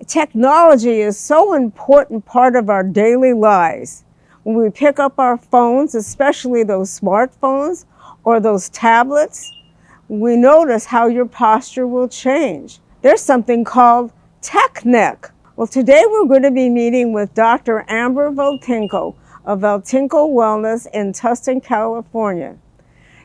technology is so important part of our daily lives. When we pick up our phones, especially those smartphones or those tablets, we notice how your posture will change. There's something called tech neck. Well, today we're going to be meeting with Dr. Amber Voitenko of Voitenko Wellness in Tustin, California.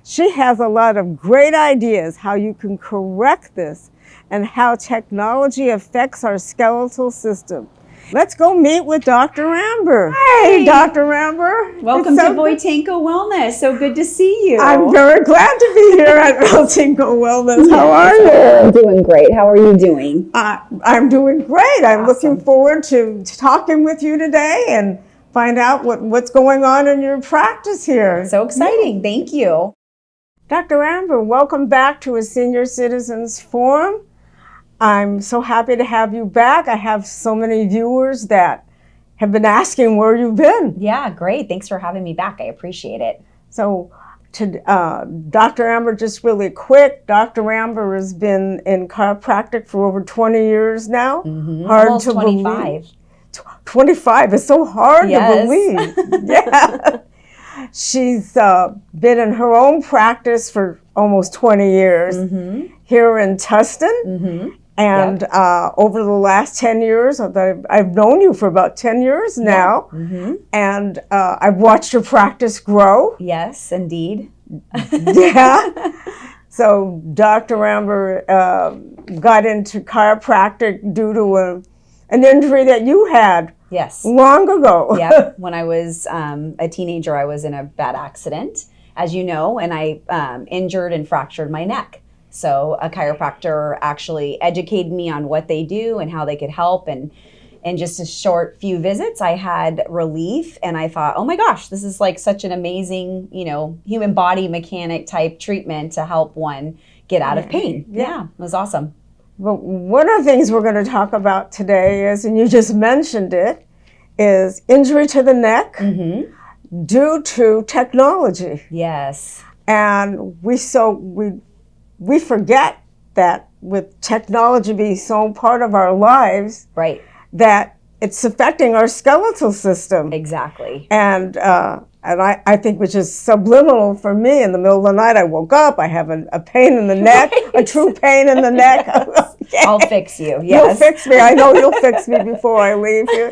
She has a lot of great ideas how you can correct this and how technology affects our skeletal system. Let's go meet with Dr. Amber. Hey, Dr. Amber. Welcome to Voitenko Wellness. So good to see you. I'm very glad to be here at Voitenko Wellness. How are you? I'm doing great. How are you doing? I'm doing great. I'm looking forward to talking with you today and find out what's going on in your practice here. So exciting. Yeah. Thank you. Dr. Amber, welcome back to Aseniorcitizensforum. I'm so happy to have you back. I have so many viewers that have been asking where you've been. Yeah, great. Thanks for having me back. I appreciate it. So, Dr. Amber, just really quick, Dr. Amber has been in chiropractic for over 20 years now. Mm-hmm. Hard almost to 25. Believe. 25 is so hard to believe. Yeah. She's been in her own practice for almost 20 years here in Tustin. Mm-hmm. And over the last 10 years, I've known you for about 10 years now. Yeah. Mm-hmm. And I've watched your practice grow. Yes, indeed. Yeah. So Dr. Amber got into chiropractic due to an injury that you had. Yes. Long ago. Yeah. When I was a teenager, I was in a bad accident, as you know, and I injured and fractured my neck. So a chiropractor actually educated me on what they do and how they could help. And in just a short few visits, I had relief. And I thought, oh my gosh, this is like such an amazing, human body mechanic type treatment to help one get out of pain. Yeah, it was awesome. But one of the things we're going to talk about today is, and you just mentioned it, is injury to the neck due to technology. Yes. And we forget that with technology being so part of our lives, right, that it's affecting our skeletal system. Exactly. And I think, which is subliminal for me, in the middle of the night, I woke up, I have a pain in the neck, a true pain in the neck. I'll fix you, yes. You'll fix me. I know you'll fix me before I leave here.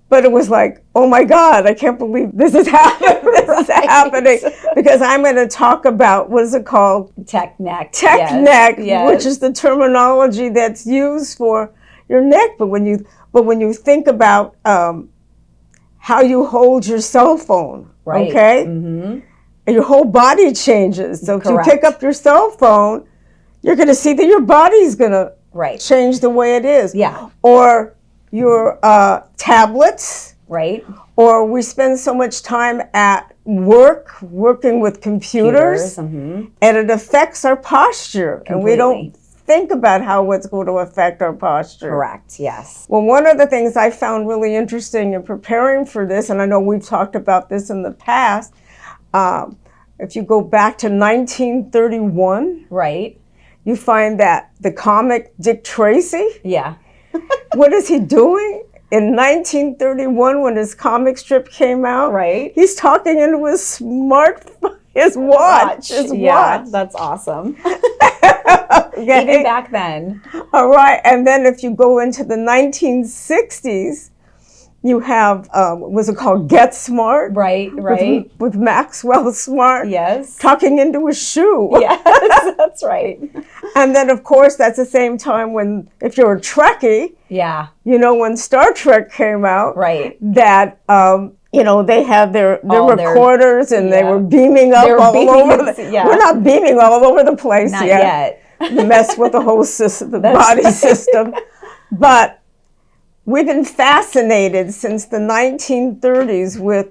But it was like, oh my God, I can't believe this is happening. This is happening. Because I'm going to talk about, what is it called? Tech neck. Tech neck, which is the terminology that's used for your neck. But when you think about how you hold your cell phone, right. Okay? Mm-hmm. And your whole body changes. So Correct. If you pick up your cell phone, you're going to see that your body's going to change the way it is. Yeah. Or your tablets. Right. Or we spend so much time at work, working with computers, and it affects our posture. Completely. And we don't think about how it's going to affect our posture. Correct, yes. Well, one of the things I found really interesting in preparing for this, and I know we've talked about this in the past, if you go back to 1931, right, you find that the comic Dick Tracy, what is he doing? In 1931, when his comic strip came out, right, he's talking into his watch. Yeah, that's awesome. Okay. Even back then. All right, and then if you go into the 1960s, you have, what's it called, Get Smart? Right. With Maxwell Smart. Yes. Talking into his shoe. Yes, that's right. And then, of course, that's the same time when, if you're a Trekkie, when Star Trek came out, that, they had their recorders and they were beaming up all over. We're not beaming all over the place yet. Mess with the whole system, the body system. But we've been fascinated since the 1930s with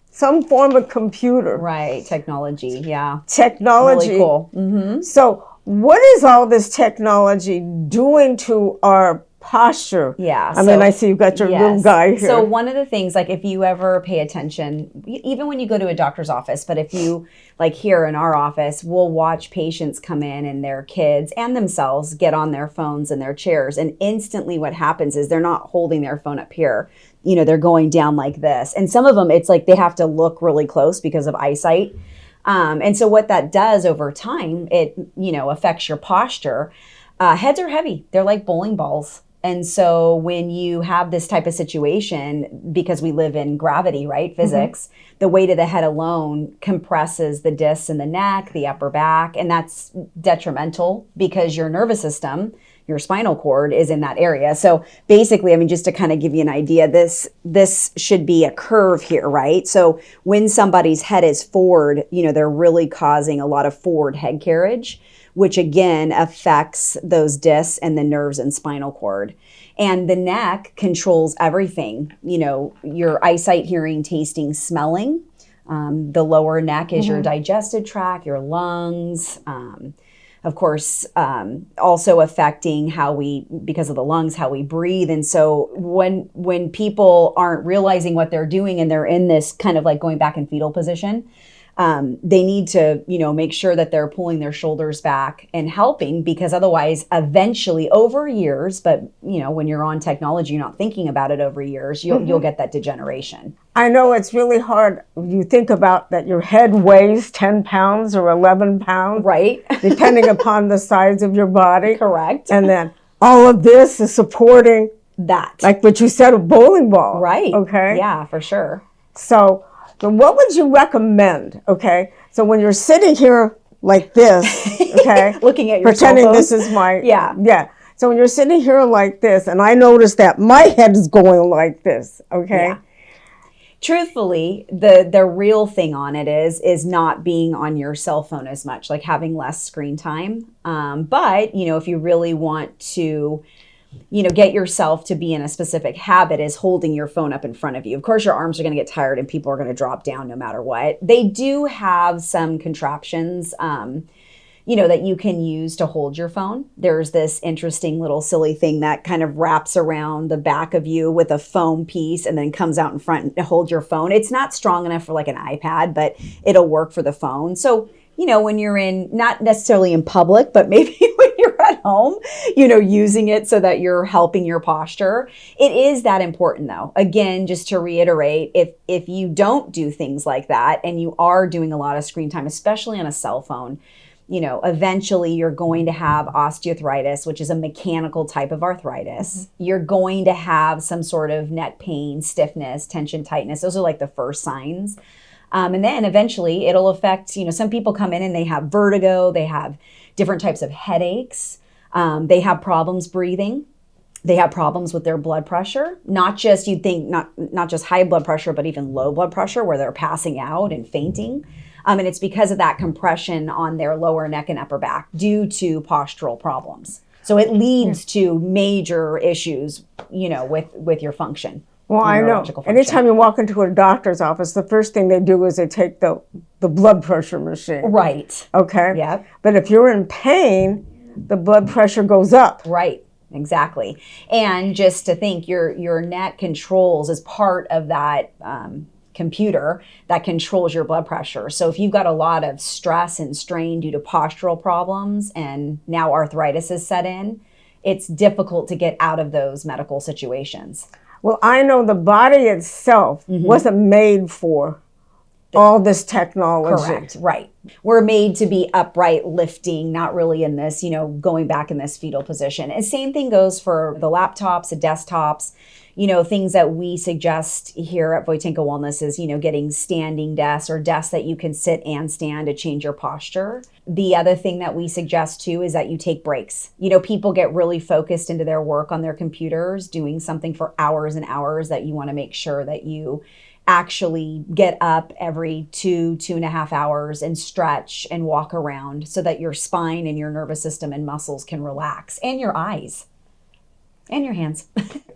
some form of computer. Right, technology, Technology. Really cool. Mm-hmm. So what is all this technology doing to our posture. Yeah. I mean, I see you've got your little guy here. So one of the things, like if you ever pay attention, even when you go to a doctor's office, but if you, like here in our office, we'll watch patients come in and their kids and themselves get on their phones and their chairs. And instantly what happens is they're not holding their phone up here. You know, they're going down like this. And some of them, it's like they have to look really close because of eyesight. And so what that does over time, it, you know, affects your posture. Heads are heavy. They're like bowling balls. And so when you have this type of situation, because we live in gravity, right? Physics, the weight of the head alone compresses the discs in the neck, the upper back, and that's detrimental because your nervous system, your spinal cord is in that area. So basically, I mean, just to kind of give you an idea, this should be a curve here, right? So when somebody's head is forward, you know, they're really causing a lot of forward head carriage, which again affects those discs and the nerves and spinal cord. And the neck controls everything, you know, your eyesight, hearing, tasting, smelling. The lower neck is your digestive tract, your lungs, of course, also affecting how we, because of the lungs, how we breathe. And so when people aren't realizing what they're doing and they're in this kind of like going back in fetal position, they need to, you know, make sure that they're pulling their shoulders back and helping, because otherwise, eventually over years, but you know, when you're on technology, you're not thinking about it over years, you'll get that degeneration. I know it's really hard. You think about that your head weighs 10 pounds or 11 pounds. Right. Depending upon the size of your body. Correct. And then all of this is supporting that. Like what you said, a bowling ball. Right. Okay. Yeah, for sure. So what would you recommend? Okay. So when you're sitting here like this, okay. Looking at your pretending cell phone. This is my. Yeah. So when you're sitting here like this, and I notice that my head is going like this, okay. Yeah. Truthfully, the real thing on it is not being on your cell phone as much, like having less screen time. But, you know, if you really want to, you know, get yourself to be in a specific habit, is holding your phone up in front of you. Of course, your arms are going to get tired and people are going to drop down no matter what. They do have some contraptions, you know, that you can use to hold your phone. There's this interesting little silly thing that kind of wraps around the back of you with a foam piece and then comes out in front and hold your phone. It's not strong enough for like an iPad, but it'll work for the phone. So, you know, when you're in, not necessarily in public, but maybe when you're at home, you know, using it so that you're helping your posture. It is that important though. Again, just to reiterate, if you don't do things like that and you are doing a lot of screen time, especially on a cell phone, you know, eventually you're going to have osteoarthritis, which is a mechanical type of arthritis. You're going to have some sort of neck pain, stiffness, tension, tightness. Those are like the first signs. And then eventually it'll affect, you know, some people come in and they have vertigo, they have different types of headaches, they have problems breathing, they have problems with their blood pressure, not just, you'd think, not just high blood pressure, but even low blood pressure where they're passing out and fainting. And it's because of that compression on their lower neck and upper back due to postural problems. So it leads to major issues, you know, with your function. Well, I know. Anytime you walk into a doctor's office, the first thing they do is they take the blood pressure machine. Right. Okay? Yep. But if you're in pain, the blood pressure goes up. Right. Exactly. And just to think, your neck controls as part of that computer that controls your blood pressure. So if you've got a lot of stress and strain due to postural problems and now arthritis is set in, it's difficult to get out of those medical situations. Well, I know the body itself wasn't made for all this technology. Correct, right. We're made to be upright, lifting, not really in this, you know, going back in this fetal position. And same thing goes for the laptops, the desktops, you know, things that we suggest here at Voitenko Wellness is, you know, getting standing desks or desks that you can sit and stand to change your posture. The other thing that we suggest too is that you take breaks. You know, people get really focused into their work on their computers, doing something for hours and hours, that you want to make sure that you actually get up every 2.5 hours and stretch and walk around so that your spine and your nervous system and muscles can relax, and your eyes and your hands.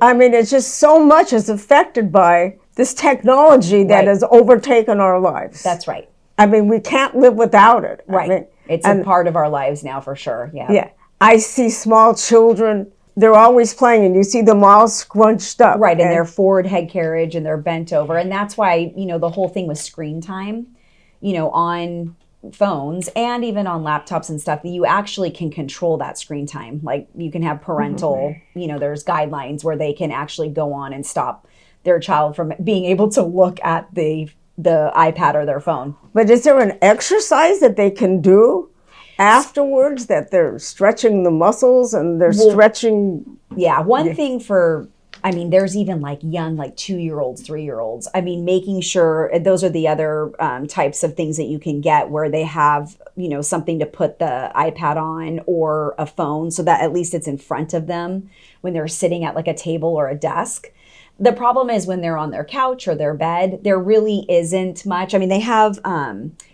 I mean, it's just so much is affected by this technology that has overtaken our lives. That's right. I mean, we can't live without it. Right. I mean, it's a part of our lives now for sure. Yeah. Yeah. I see small children they're always playing, and you see them all scrunched up. Right, and their forward head carriage, and they're bent over. And that's why, the whole thing with screen time, on phones and even on laptops and stuff, that you actually can control that screen time. Like you can have parental, there's guidelines where they can actually go on and stop their child from being able to look at the iPad or their phone. But is there an exercise that they can do afterwards, that they're stretching the muscles and they're stretching? Yeah, one thing there's even like young, like 2-year-olds, 3-year-olds. Making sure those are the other types of things that you can get where they have, something to put the iPad on or a phone so that at least it's in front of them when they're sitting at like a table or a desk. The problem is when they're on their couch or their bed, there really isn't much. They have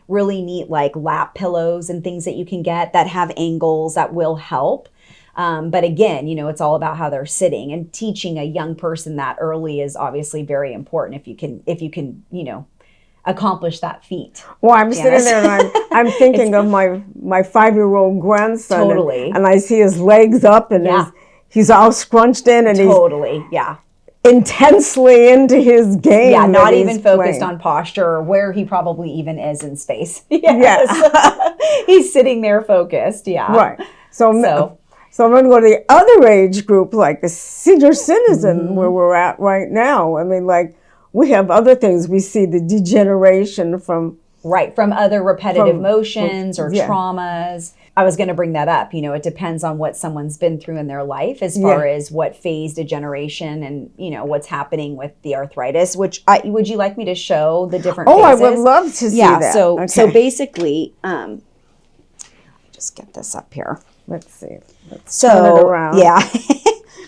really neat like lap pillows and things that you can get that have angles that will help. But again, it's all about how they're sitting, and teaching a young person that early is obviously very important if you can, accomplish that feat. Well, I'm sitting there and I'm thinking of my 5-year-old grandson. Totally. And I see his legs up and he's all scrunched in and he's intensely into his game. Yeah, not even focused on posture or where he probably even is in space. Yes. He's sitting there focused. Yeah. Right. So I'm going to go to the other age group, like the senior citizen, where we're at right now. We have other things. We see the degeneration from other repetitive motions or traumas. I was going to bring that up. It depends on what someone's been through in their life as far as what phase degeneration and, what's happening with the arthritis, would you like me to show the different phases? I would love to see that. So basically, just get this up here. Let's see. Let's turn it around. Yeah.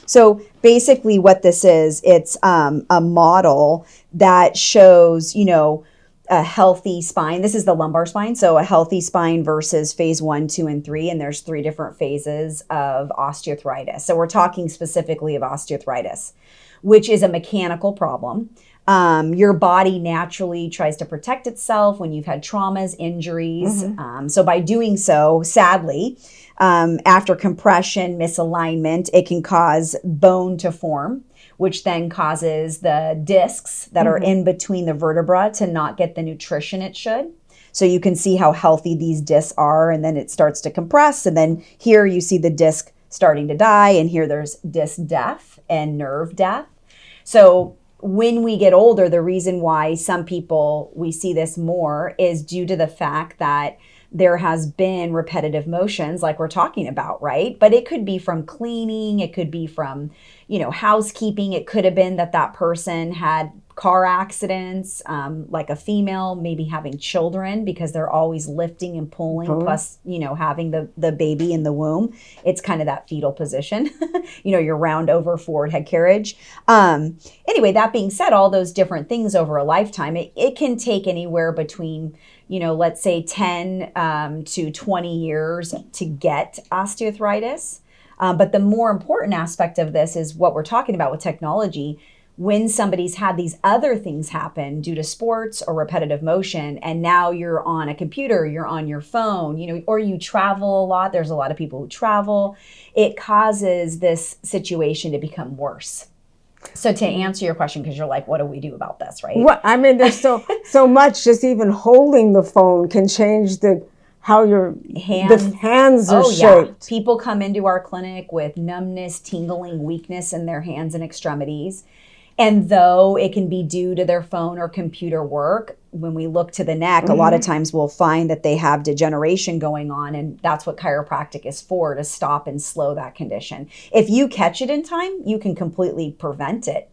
So basically what this is, it's a model that shows, a healthy spine. This is the lumbar spine. So a healthy spine versus phase 1, 2, and 3. And there's 3 different phases of osteoarthritis. So we're talking specifically of osteoarthritis, which is a mechanical problem. Your body naturally tries to protect itself when you've had traumas, injuries. So by doing so, sadly, after compression, misalignment, it can cause bone to form, which then causes the discs that are in between the vertebra to not get the nutrition it should. So you can see how healthy these discs are, and then it starts to compress. And then here you see the disc starting to die, and here there's disc death and nerve death. So when we get older, the reason why some people, we see this more is due to the fact that there has been repetitive motions like we're talking about, right? But it could be from cleaning, it could be from, housekeeping. It could have been that person had car accidents, like a female, maybe having children because they're always lifting and pulling, plus, having the baby in the womb. It's kind of that fetal position, your round over forward head carriage. Anyway, that being said, all those different things over a lifetime, it can take anywhere between, let's say 10 to 20 years to get osteoarthritis. But the more important aspect of this is what we're talking about with technology. When somebody's had these other things happen due to sports or repetitive motion, and now you're on a computer, you're on your phone, or you travel a lot. There's a lot of people who travel. It causes this situation to become worse. So to answer your question, because you're like, what do we do about this, right? Well, there's so much. Just even holding the phone can change how your hands are shaped. People come into our clinic with numbness, tingling, weakness in their hands and extremities. And though it can be due to their phone or computer work, when we look to the neck, a lot of times we'll find that they have degeneration going on. And that's what chiropractic is for, to stop and slow that condition. If you catch it in time, you can completely prevent it.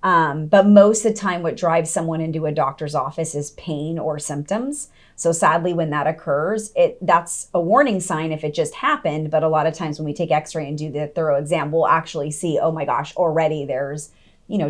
But most of the time, what drives someone into a doctor's office is pain or symptoms. So sadly, when that occurs, that's a warning sign if it just happened. But a lot of times when we take x-ray and do the thorough exam, we'll actually see, oh my gosh, already there's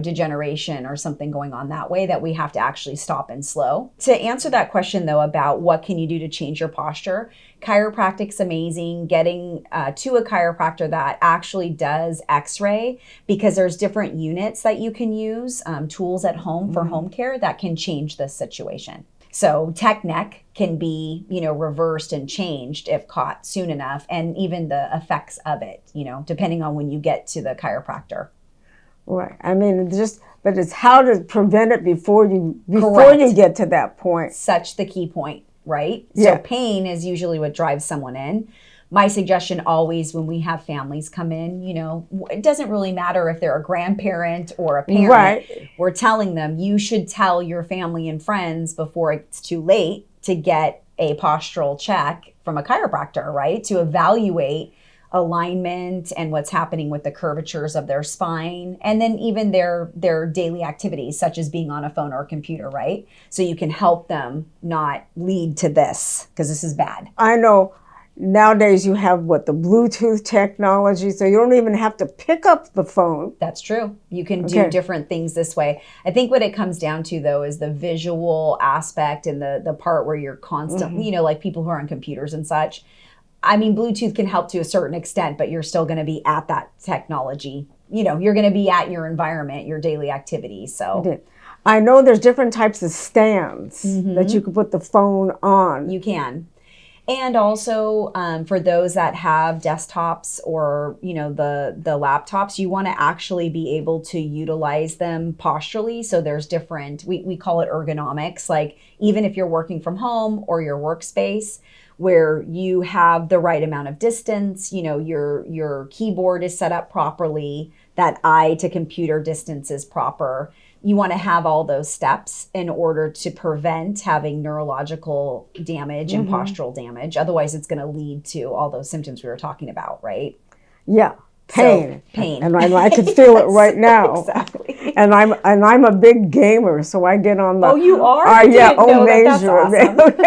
degeneration or something going on that way that we have to actually stop and slow. To answer that question though, about what can you do to change your posture, chiropractic's amazing. Getting to a chiropractor that actually does x-ray, because there's different units that you can use, tools at home for home care that can change this situation. So tech neck can be, reversed and changed if caught soon enough, and even the effects of it, depending on when you get to the chiropractor. Right. I mean, but it's how to prevent it before you get to that point. Such the key point, right? Yeah. So pain is usually what drives someone in. My suggestion always when we have families come in, it doesn't really matter if they're a grandparent or a parent. Right. We're telling them you should tell your family and friends before it's too late to get a postural check from a chiropractor, right? To evaluate alignment and what's happening with the curvatures of their spine, and then even their daily activities, such as being on a phone or a computer, right? So you can help them not lead to this, because this is bad. I know. Nowadays you have the Bluetooth technology, so you don't even have to pick up the phone. That's true. You can do different things this way. I think what it comes down to, though, is the visual aspect and the part where you're constantly, like people who are on computers and such. I mean, Bluetooth can help to a certain extent, but you're still going to be at that technology. You're going to be at your environment, your daily activities. So I know there's different types of stands that you can put the phone on. You can. And also for those that have desktops or, the laptops, you want to actually be able to utilize them posturally. So there's different, we call it ergonomics, like even if you're working from home or your workspace, where you have the right amount of distance, your keyboard is set up properly, that eye to computer distance is proper. You want to have all those steps in order to prevent having neurological damage and postural damage. Otherwise, it's going to lead to all those symptoms we were talking about, right? Yeah. Pain. So, pain. And I can feel it right now. Exactly. And I'm a big gamer, so I get on the... Oh, you are? Yeah, major. That's awesome.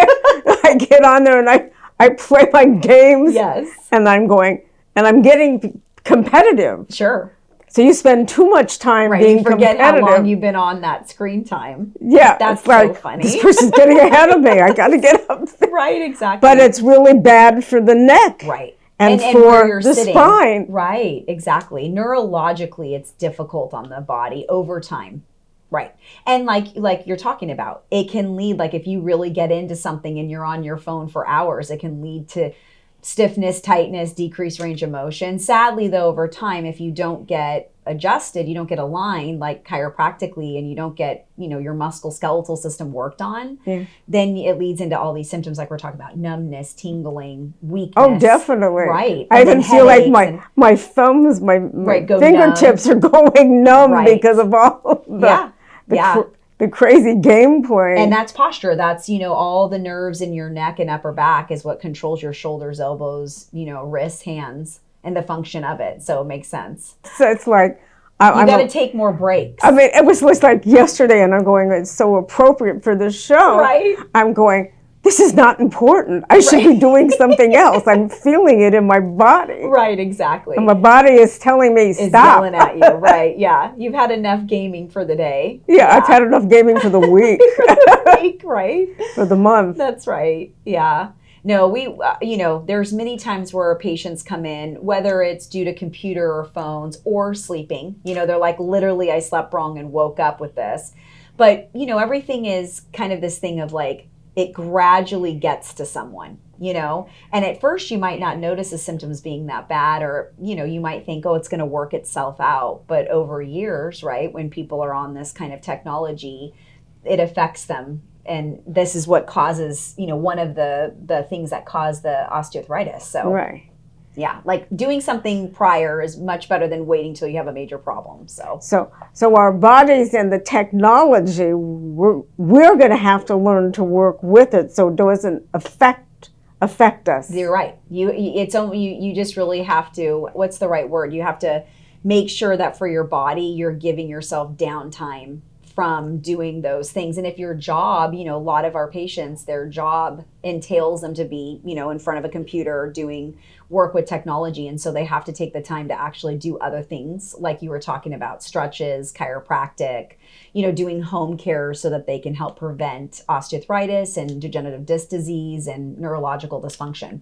I get on there and I play my games. Yes. And I'm getting competitive. Sure. So you spend too much time being competitive. You forget how long you've been on that screen time. Yeah. That's so funny. This person's getting ahead of me. I got to get up there. Right, exactly. But it's really bad for the neck. Right. And for the spine. Right, exactly. Neurologically, it's difficult on the body over time. Right. And like you're talking about, it can lead, like if you really get into something and you're on your phone for hours, it can lead to stiffness, tightness, decreased range of motion. Sadly, though, over time, if you don't get adjusted, you don't get aligned like chiropractically, and you don't get, your musculoskeletal system worked on, then it leads into all these symptoms like we're talking about: numbness, tingling, weakness. Oh, definitely. Right. I even feel like my thumbs, my fingertips are going numb because of all the crazy gameplay. And that's posture. That's, all the nerves in your neck and upper back is what controls your shoulders, elbows, wrists, hands, and the function of it. So it makes sense. So it's like... you got to take more breaks. I mean, it was like yesterday, and I'm going, it's so appropriate for this show. Right. I'm going, this is not important. I should be doing something else. I'm feeling it in my body. Right, exactly. And my body is telling me, stop. It's yelling at you, right, yeah. You've had enough gaming for the day. Yeah, I've had enough gaming for the week. Right? For the month. That's right, yeah. No, there's many times where patients come in, whether it's due to computer or phones or sleeping. They're like, literally, I slept wrong and woke up with this. But, everything is kind of this thing of like, it gradually gets to someone, and at first you might not notice the symptoms being that bad, or, you might think, oh, it's going to work itself out. But over years, right, when people are on this kind of technology, it affects them. And this is what causes, one of the things that cause the osteoarthritis. So, right. Yeah, like doing something prior is much better than waiting till you have a major problem. So our bodies and the technology, we're going to have to learn to work with it so it doesn't affect us. You're right. You just really have to, what's the right word? You have to make sure that for your body, you're giving yourself downtime from doing those things. And if your job, a lot of our patients, their job entails them to be, in front of a computer doing work with technology. And so they have to take the time to actually do other things, like you were talking about, stretches, chiropractic, doing home care so that they can help prevent osteoarthritis and degenerative disc disease and neurological dysfunction.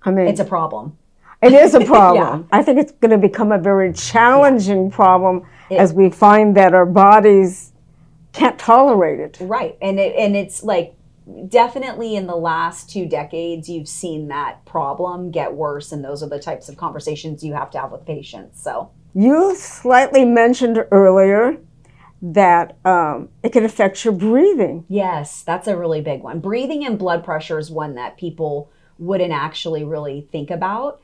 I mean, it's a problem. It is a problem. I think it's going to become a very challenging problem as we find that our bodies can't tolerate it. Right. And it's like definitely in the last 2 decades, you've seen that problem get worse. And those are the types of conversations you have to have with patients. So you slightly mentioned earlier that it can affect your breathing. Yes, that's a really big one. Breathing and blood pressure is one that people wouldn't actually really think about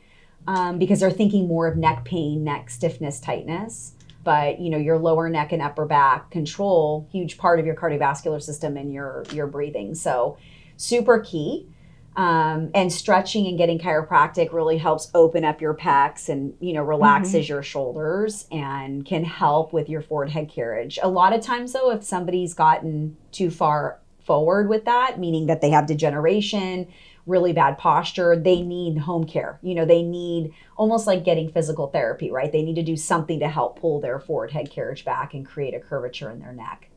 because they're thinking more of neck pain, neck stiffness, tightness. But your lower neck and upper back control huge part of your cardiovascular system and your breathing. So super key. And stretching and getting chiropractic really helps open up your pecs and relaxes your shoulders and can help with your forward head carriage. A lot of times though, if somebody's gotten too far forward with that, meaning that they have degeneration, really bad posture, they need home care. They need almost like getting physical therapy, right? They need to do something to help pull their forward head carriage back and create a curvature in their neck.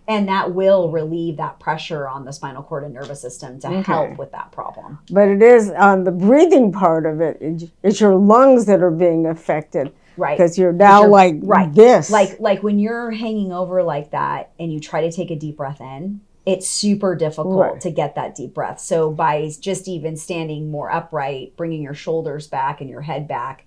And that will relieve that pressure on the spinal cord and nervous system to help with that problem. But it is on the breathing part of it. It's your lungs that are being affected. Right. Because you're now this. Like when you're hanging over like that and you try to take a deep breath in, it's super difficult to get that deep breath. So by just even standing more upright, bringing your shoulders back and your head back,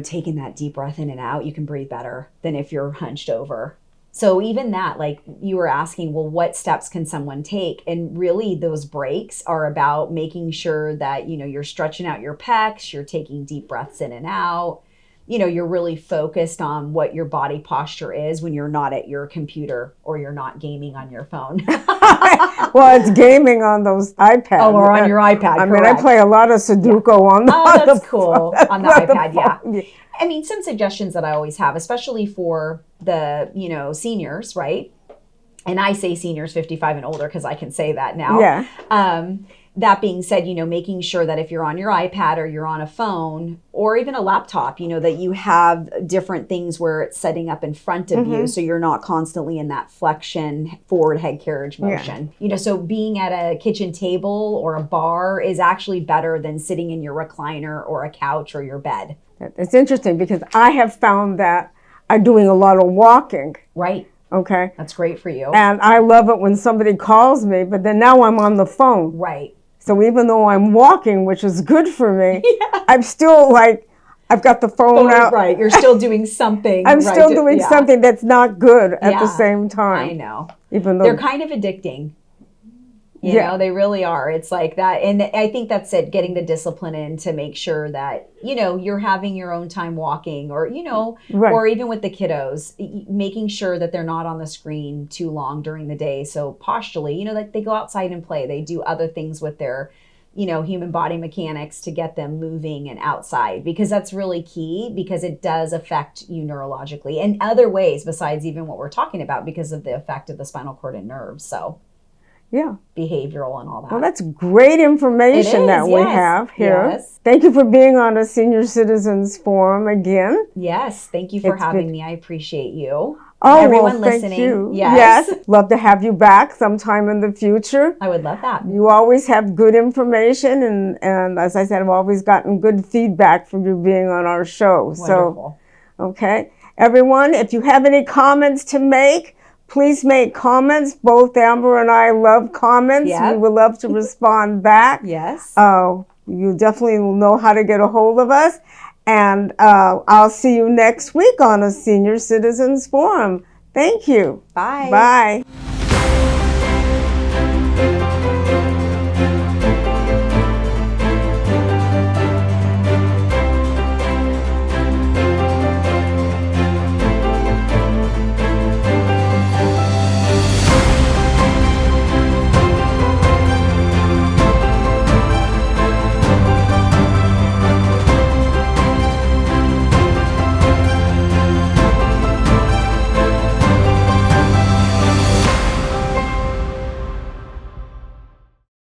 taking that deep breath in and out, you can breathe better than if you're hunched over. So even that, like you were asking, well, what steps can someone take? And really those breaks are about making sure that, you're stretching out your pecs, you're taking deep breaths in and out. You're really focused on what your body posture is when you're not at your computer or you're not gaming on your phone. Well, it's gaming on those iPads. Oh, or on your iPad, I mean, I play a lot of Sudoku on the Oh, that's cool. On the iPad, yeah. I mean, some suggestions that I always have, especially for the, seniors, right? And I say seniors 55 and older because I can say that now. Yeah. That being said, making sure that if you're on your iPad or you're on a phone or even a laptop, that you have different things where it's setting up in front of you so you're not constantly in that flexion forward head carriage motion. So being at a kitchen table or a bar is actually better than sitting in your recliner or a couch or your bed. It's interesting because I have found that I'm doing a lot of walking. Right. Okay. That's great for you. And I love it when somebody calls me, but then now I'm on the phone. Right. So even though I'm walking, which is good for me, I'm still I've got the phone out. Right. You're still doing something. I'm still doing something that's not good at the same time. I know. Even though they're kind of addicting. You know, they really are. It's like that. And I think that's it, getting the discipline in to make sure that, you're having your own time walking or, or even with the kiddos, making sure that they're not on the screen too long during the day. So posturally, like they go outside and play. They do other things with their, human body mechanics to get them moving and outside, because that's really key, because it does affect you neurologically in other ways besides even what we're talking about because of the effect of the spinal cord and nerves. So behavioral and all that. Well, that's great information that we have here. Yes. Thank you for being on a Senior Citizens Forum again. Yes, thank you for having me. I appreciate you. Oh, everyone well, listening. Thank you. Yes. Love to have you back sometime in the future. I would love that. You always have good information, and as I said, I've always gotten good feedback from you being on our show. Wonderful. So, okay. Everyone, if you have any comments to make, please make comments. Both Amber and I love comments. Yep. We would love to respond back. Yes. You definitely will know how to get a hold of us. And I'll see you next week on a Senior Citizens Forum. Thank you. Bye. Bye.